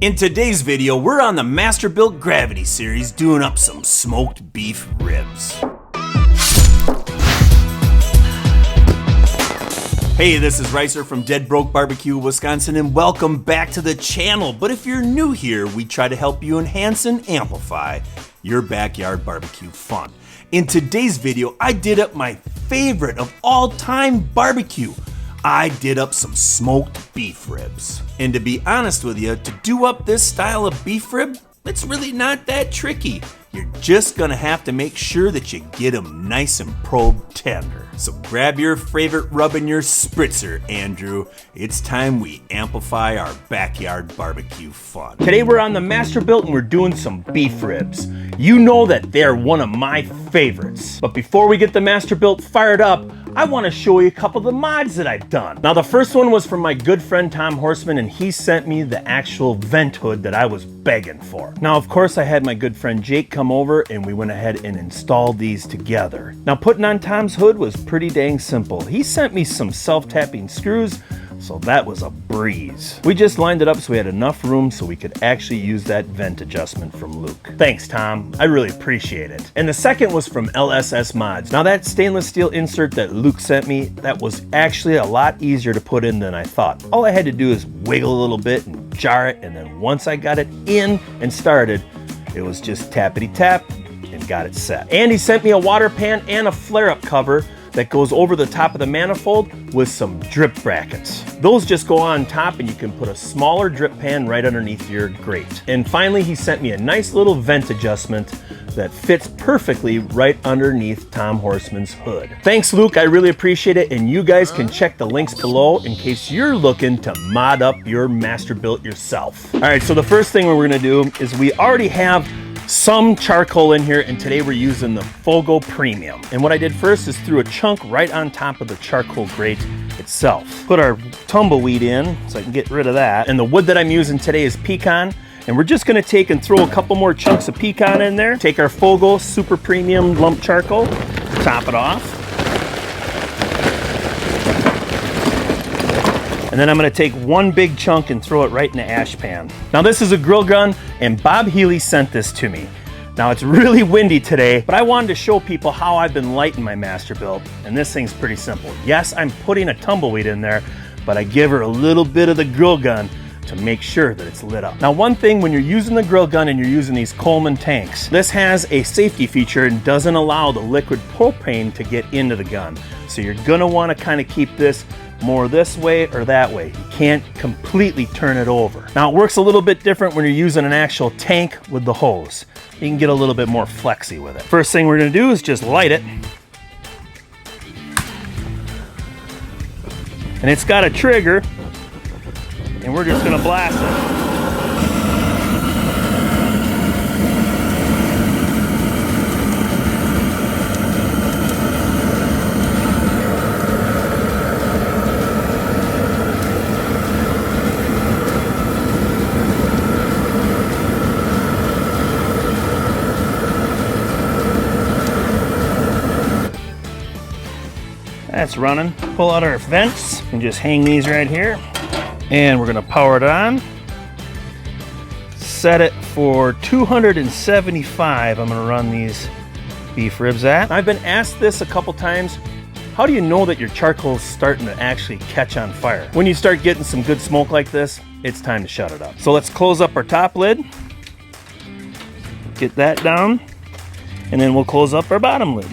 In today's video, we're on the Masterbuilt Gravity series doing up some smoked beef ribs. Hey, this is Ricer from Dead Broke Barbecue, Wisconsin, and welcome back to the channel. But if you're new here, we try to help you enhance and amplify your backyard barbecue fun. In today's video, I did up my favorite of all time barbecue. I did up some smoked beef ribs. And to be honest with you, to do up this style of beef rib, it's really not that tricky. You're just gonna have to make sure that you get them nice and probed tender. So grab your favorite rub and your spritzer, Andrew. It's time we amplify our backyard barbecue fun. Today we're on the Masterbuilt and we're doing some beef ribs. You know that they're one of my favorites. But before we get the Masterbuilt fired up, I want to show you a couple of the mods that I've done. Now the first one was from my good friend Tom Horseman, and he sent me the actual vent hood that I was begging for. Now of course I had my good friend Jake come over and we went ahead and installed these together. Now putting on Tom's hood was pretty dang simple. He sent me some self-tapping screws, so that was a breeze. We just lined it up so we had enough room so we could actually use that vent adjustment from Luke. Thanks, Tom. I really appreciate it. And the second was from LSS Mods. Now that stainless steel insert that Luke sent me, that was actually a lot easier to put in than I thought. All I had to do is wiggle a little bit and jar it, and then once I got it in and started, it was just tappity tap and got it set. And he sent me a water pan and a flare-up cover that goes over the top of the manifold with some drip brackets. Those just go on top and you can put a smaller drip pan right underneath your grate. And finally, he sent me a nice little vent adjustment that fits perfectly right underneath Tom Horseman's hood. Thanks, Luke, I really appreciate it, and you guys can check the links below in case you're looking to mod up your Masterbuilt yourself. All right, so the first thing we're gonna do is we already have some charcoal in here, and today we're using the Fogo Premium. And what I did first is threw a chunk right on top of the charcoal grate itself. Put our tumbleweed in so I can get rid of that. And the wood that I'm using today is pecan. And we're just gonna take and throw a couple more chunks of pecan in there. Take our Fogo Super Premium lump charcoal, top it off. And then I'm gonna take one big chunk and throw it right in the ash pan. Now this is a grill gun, and Bob Healy sent this to me. Now it's really windy today, but I wanted to show people how I've been lighting my Masterbuilt, and this thing's pretty simple. Yes, I'm putting a tumbleweed in there, but I give her a little bit of the grill gun to make sure that it's lit up. Now one thing, when you're using the grill gun and you're using these Coleman tanks, this has a safety feature and doesn't allow the liquid propane to get into the gun. So you're gonna wanna kinda keep this more this way or that way. You can't completely turn it over. Now it works a little bit different when you're using an actual tank with the hose. You can get a little bit more flexy with it. First thing we're gonna do is just light it. And it's got a trigger, and we're just gonna blast it. That's running. Pull out our vents and just hang these right here. And we're gonna power it on. Set it for 275. I'm gonna run these beef ribs at. I've been asked this a couple times. How do you know that your charcoal's starting to actually catch on fire? When you start getting some good smoke like this, it's time to shut it up. So let's close up our top lid. Get that down. And then we'll close up our bottom lid.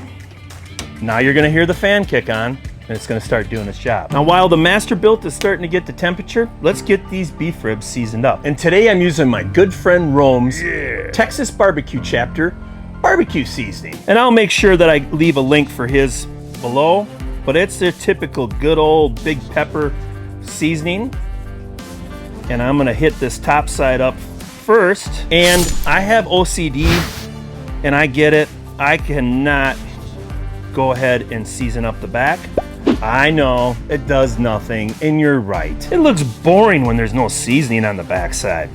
Now you're gonna hear the fan kick on, and it's gonna start doing its job. Now while the Masterbuilt is starting to get the temperature, let's get these beef ribs seasoned up. And today I'm using my good friend Rome's Texas Barbecue Chapter barbecue seasoning. And I'll make sure that I leave a link for his below, but it's their typical good old big pepper seasoning. And I'm gonna hit this top side up first. And I have OCD, and I get it. I cannot go ahead and season up the back. I know it does nothing, and you're right. It looks boring when there's no seasoning on the backside.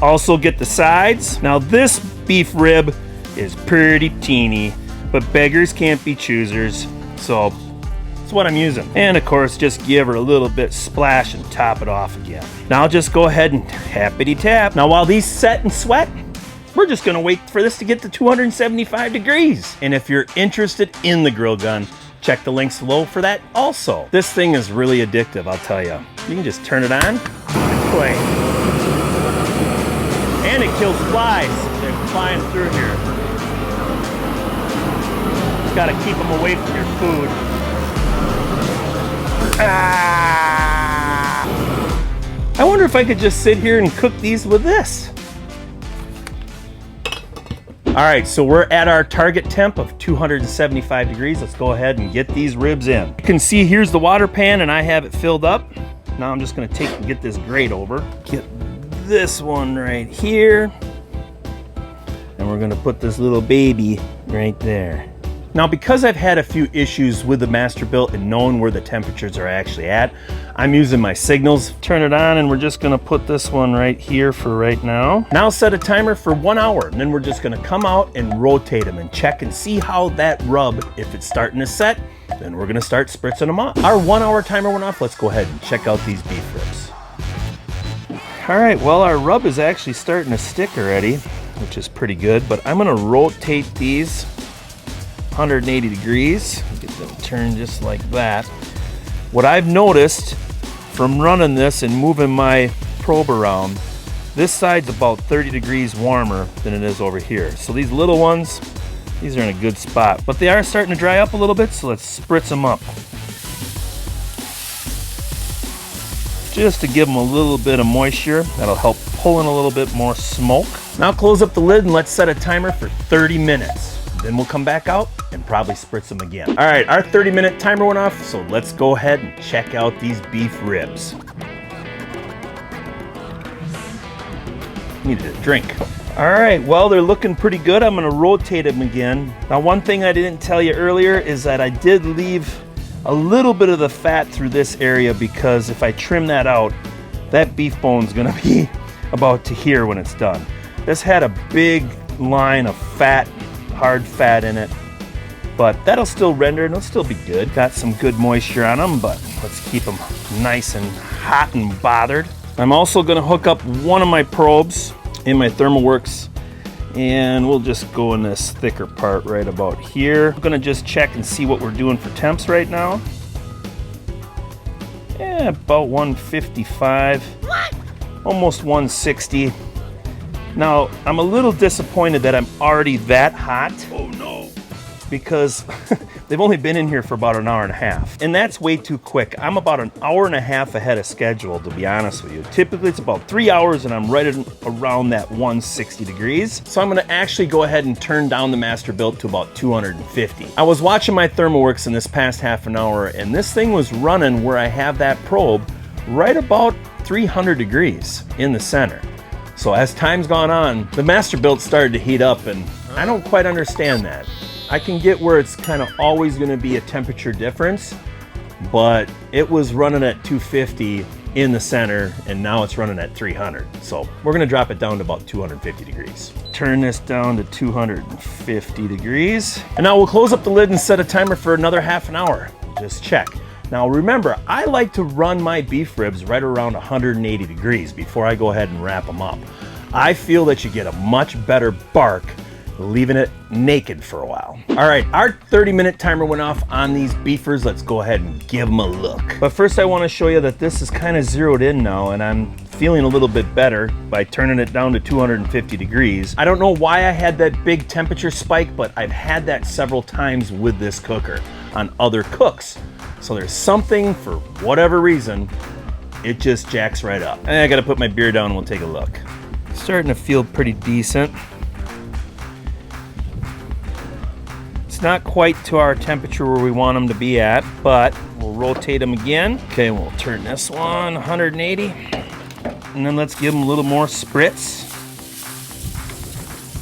Also get the sides. Now this beef rib is pretty teeny, but beggars can't be choosers. So That's what I'm using. And of course, just give her a little bit splash and top it off again. Now I'll just go ahead and tappity tap. Now while these set and sweat, we're just gonna wait for this to get to 275 degrees. And if you're interested in the grill gun, check the links below for that also. This thing is really addictive, I'll tell you. You can just turn it on and play. And it kills flies. They're flying through here. Gotta keep them away from your food. Ah! I wonder if I could just sit here and cook these with this. All right, so we're at our target temp of 275 degrees. Let's go ahead and get these ribs in. You can see here's the water pan and I have it filled up. Now I'm just gonna take and get this grate over. Get this one right here. And we're gonna put this little baby right there. Now, because I've had a few issues with the Masterbuilt and knowing where the temperatures are actually at, I'm using my signals. Turn it on and we're just gonna put this one right here for right now. Now set a timer for 1 hour and then we're just gonna come out and rotate them and check and see how that rub, if it's starting to set, then we're gonna start spritzing them up. Our 1 hour timer went off. Let's go ahead and check out these beef ribs. All right, well, our rub is actually starting to stick already, which is pretty good, but I'm gonna rotate these 180 degrees, get them turned just like that. What I've noticed from running this and moving my probe around, this side's about 30 degrees warmer than it is over here. So these little ones, these are in a good spot, but they are starting to dry up a little bit, so let's spritz them up. Just to give them a little bit of moisture, that'll help pull in a little bit more smoke. Now close up the lid and let's set a timer for 30 minutes. Then we'll come back out and probably spritz them again. All right, our 30-minute timer went off, so let's go ahead and check out these beef ribs. Needed a drink. All right, well, they're looking pretty good. I'm gonna rotate them again. Now, one thing I didn't tell you earlier is that I did leave a little bit of the fat through this area because if I trim that out, that beef bone's gonna be about to here when it's done. This had a big line of fat, hard fat in it, but that'll still render and it'll still be good. Got some good moisture on them, but let's keep them nice and hot and bothered. I'm also gonna hook up one of my probes in my ThermalWorks and we'll just go in this thicker part right about here. I'm gonna just check and see what we're doing for temps right now. Yeah, about 155, almost 160. Now, I'm a little disappointed that I'm already that hot. Oh no. Because they've only been in here for about an hour and a half. And that's way too quick. I'm about an hour and a half ahead of schedule, to be honest with you. Typically, it's about 3 hours and I'm right around that 160 degrees. So I'm gonna actually go ahead and turn down the Masterbuilt to about 250. I was watching my ThermalWorks in this past half an hour and this thing was running where I have that probe right about 300 degrees in the center. So as time's gone on, the Masterbuilt started to heat up and I don't quite understand that. I can get where it's kind of always gonna be a temperature difference, but it was running at 250 in the center and now it's running at 300. So we're gonna drop it down to about 250 degrees. Turn this down to 250 degrees. And now we'll close up the lid and set a timer for another half an hour. Just check. Now remember, I like to run my beef ribs right around 180 degrees before I go ahead and wrap them up. I feel that you get a much better bark leaving it naked for a while. All right, our 30-minute timer went off on these beefers. Let's go ahead and give them a look. But first I wanna show you that this is kind of zeroed in now and I'm feeling a little bit better by turning it down to 250 degrees. I don't know why I had that big temperature spike, but I've had that several times with this cooker on other cooks. So there's something, for whatever reason, it just jacks right up. And I gotta put my beer down and we'll take a look. Starting to feel pretty decent. It's not quite to our temperature where we want them to be at, but we'll rotate them again. Okay, we'll turn this one 180. And then let's give them a little more spritz.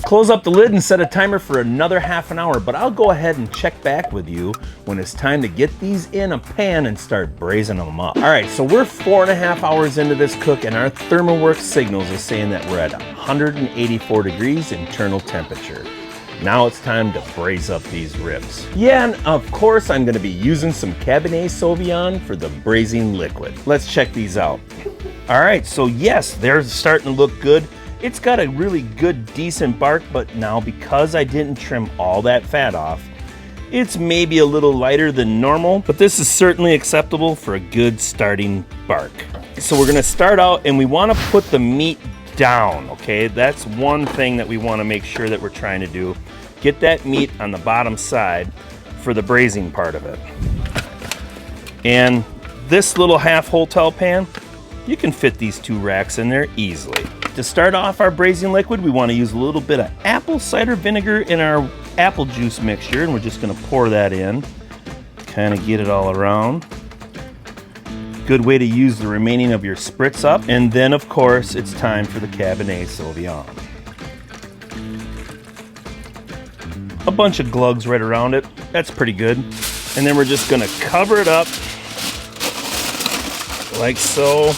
Close up the lid and set a timer for another half an hour, but I'll go ahead and check back with you when it's time to get these in a pan and start braising them up. All right, so we're 4.5 hours into this cook and our ThermalWorks signals is saying that we're at 184 degrees internal temperature. Now it's time to braise up these ribs. Yeah, and of course I'm gonna be using some Cabernet Sauvignon for the braising liquid. Let's check these out. All right, so yes, they're starting to look good. It's got a really good, decent bark, but now because I didn't trim all that fat off, it's maybe a little lighter than normal, but this is certainly acceptable for a good starting bark. So we're gonna start out and we wanna put the meat down, okay? That's one thing that we wanna make sure that we're trying to do. Get that meat on the bottom side for the braising part of it. And this little half hotel pan, you can fit these 2 racks in there easily. To start off our braising liquid, we want to use a little bit of apple cider vinegar in our apple juice mixture, and we're just going to pour that in, kind of get it all around. Good way to use the remaining of your spritz up. And then, of course, it's time for the Cabernet Sauvignon. A bunch of glugs right around it. That's pretty good. And then we're just going to cover it up like so.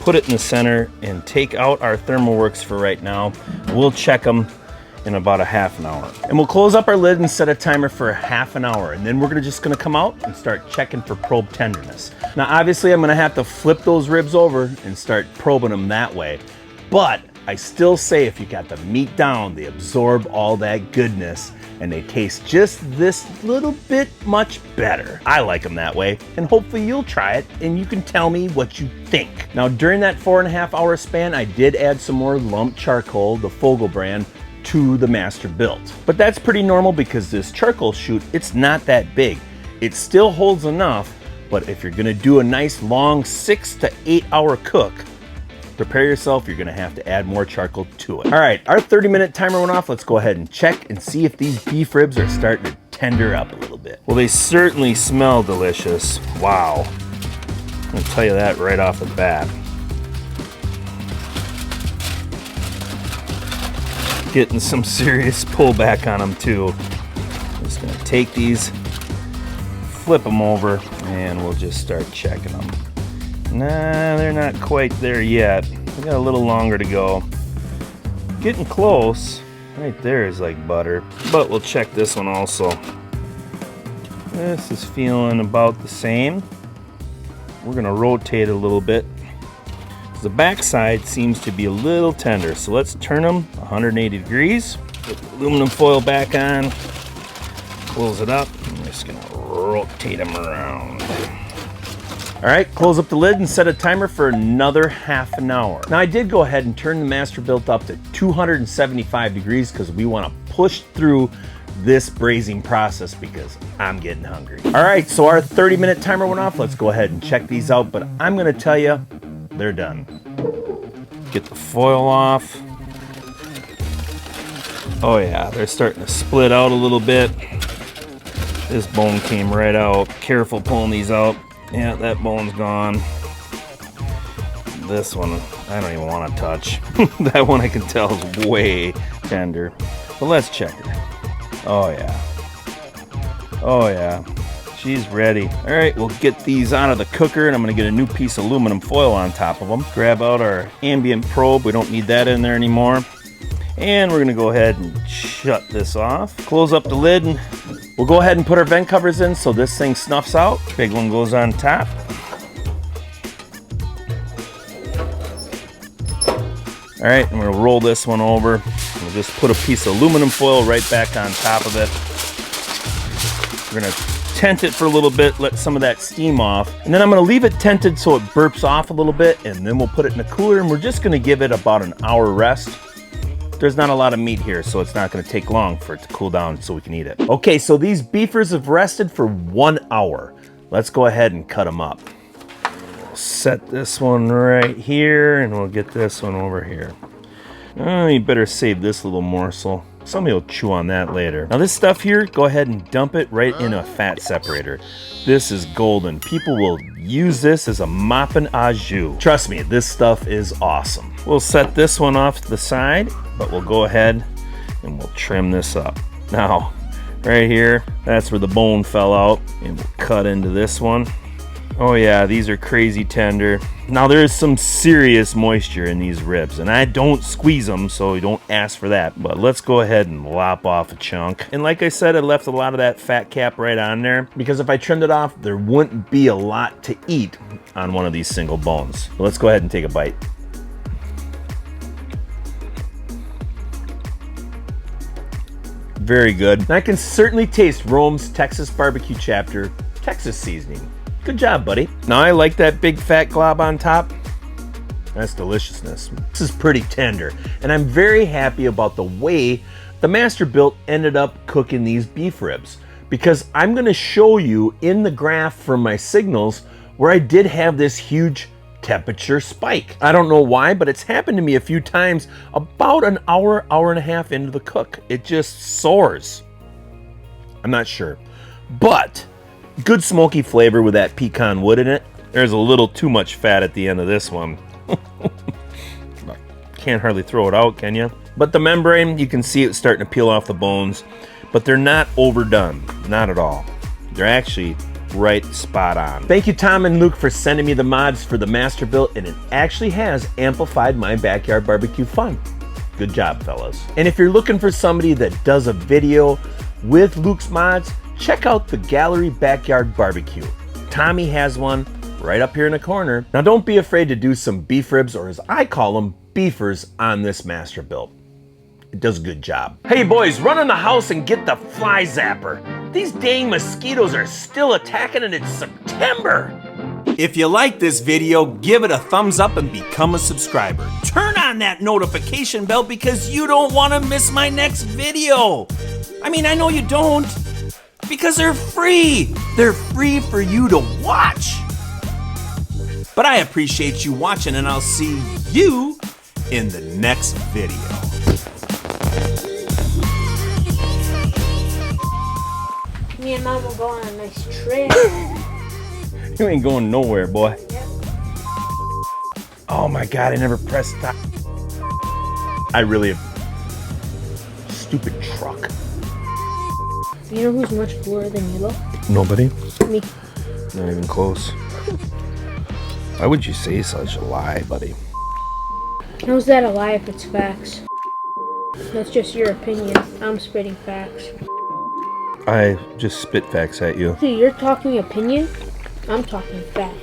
Put it in the center and take out our ThermoWorks for right now. We'll check them in about a half an hour. And we'll close up our lid and set a timer for a half an hour. And then we're just gonna come out and start checking for probe tenderness. Now, obviously I'm gonna have to flip those ribs over and start probing them that way. But I still say if you got the meat down, they absorb all that goodness and they taste just this little bit much better. I like them that way, and hopefully you'll try it and you can tell me what you think. Now, during that 4.5 hour span, I did add some more lump charcoal, the Fogel brand, to the Masterbuilt. But that's pretty normal because this charcoal chute, it's not that big. It still holds enough, but if you're gonna do a nice long 6 to 8 hour cook, prepare yourself, you're gonna have to add more charcoal to it. All right, our 30-minute timer went off. Let's go ahead and check and see if these beef ribs are starting to tender up a little bit. Well, they certainly smell delicious. Wow. I'm gonna tell you that right off the bat. Getting some serious pullback on them too. I'm just gonna take these, flip them over, and we'll just start checking them. Nah, they're not quite there yet. We got a little longer to go. Getting close. Right there is like butter. But we'll check this one also. This is feeling about the same. We're gonna rotate it a little bit. The back side seems to be a little tender, so let's turn them 180 degrees. Put the aluminum foil back on. Close it up. I'm just gonna rotate them around. All right, close up the lid and set a timer for another half an hour. Now, I did go ahead and turn the Masterbuilt up to 275 degrees because we want to push through this braising process because I'm getting hungry. All right, so our 30-minute timer went off. Let's go ahead and check these out, but I'm gonna tell you, they're done. Get the foil off. Oh yeah, they're starting to split out a little bit. This bone came right out. Careful pulling these out. Yeah, that bone's gone. This one, I don't even want to touch. That one I can tell is way tender. But let's check her. Oh yeah. Oh yeah. She's ready. All right, we'll get these out of the cooker and I'm gonna get a new piece of aluminum foil on top of them. Grab out our ambient probe. We don't need that in there anymore. And we're gonna go ahead and shut this off. Close up the lid and we'll go ahead and put our vent covers in so this thing snuffs out. Big one goes on top. All right, I'm gonna roll this one over. We'll just put a piece of aluminum foil right back on top of it. We're gonna tent it for a little bit, let some of that steam off. And then I'm gonna leave it tented so it burps off a little bit, and then we'll put it in a cooler and we're just gonna give it about an hour rest. There's not a lot of meat here, so it's not gonna take long for it to cool down so we can eat it. Okay, so these beefers have rested for 1 hour. Let's go ahead and cut them up. We'll set this one right here, and we'll get this one over here. Oh, you better save this little morsel. Somebody will chew on that later. Now this stuff here, go ahead and dump it right in a fat separator. This is golden. People will use this as a mopping au jus. Trust me, this stuff is awesome. We'll set this one off to the side, but we'll go ahead and we'll trim this up. Now, right here, that's where the bone fell out, and we'll cut into this one. Oh yeah, these are crazy tender. Now there is some serious moisture in these ribs, and I don't squeeze them, so you don't ask for that. But let's go ahead and lop off a chunk. And like I said, I left a lot of that fat cap right on there, because if I trimmed it off, there wouldn't be a lot to eat on one of these single bones. Let's go ahead and take a bite. Very good. And I can certainly taste Rome's Texas Barbecue Chapter Texas seasoning. Good job, buddy. Now I like that big fat glob on top. That's deliciousness. This is pretty tender, and I'm very happy about the way the Masterbuilt ended up cooking these beef ribs, because I'm gonna show you in the graph from my signals where I did have this huge temperature spike. I don't know why, but it's happened to me a few times about an hour, hour and a half into the cook. It just soars. I'm not sure, but good smoky flavor with that pecan wood in it. There's a little too much fat at the end of this one. Can't hardly throw it out, can you? But the membrane, you can see it starting to peel off the bones, but they're not overdone, not at all. They're actually right spot on. Thank you, Tom and Luke, for sending me the mods for the Masterbuilt, and it actually has amplified my backyard barbecue fun. Good job, fellas. And if you're looking for somebody that does a video with Luke's mods, check out the Gallery Backyard Barbecue. Tommy has one right up here in the corner. Now don't be afraid to do some beef ribs, or as I call them, beefers, on this Masterbuilt. It does a good job. Hey boys, run in the house and get the fly zapper. These dang mosquitoes are still attacking and it's September. If you like this video, give it a thumbs up and become a subscriber. Turn on that notification bell because you don't want to miss my next video. I mean, I know you don't, because they're free. They're free for you to watch. But I appreciate you watching, and I'll see you in the next video. Me and Mom will go on a nice trip. You ain't going nowhere, boy. Yep. Oh my God, I never pressed stop. I really have stupid truck. You know who's much cooler than you look? Nobody? Me. Not even close. Why would you say such a lie, buddy? How's that a lie if it's facts? That's just your opinion. I'm spitting facts. I just spit facts at you. See, you're talking opinion. I'm talking fact.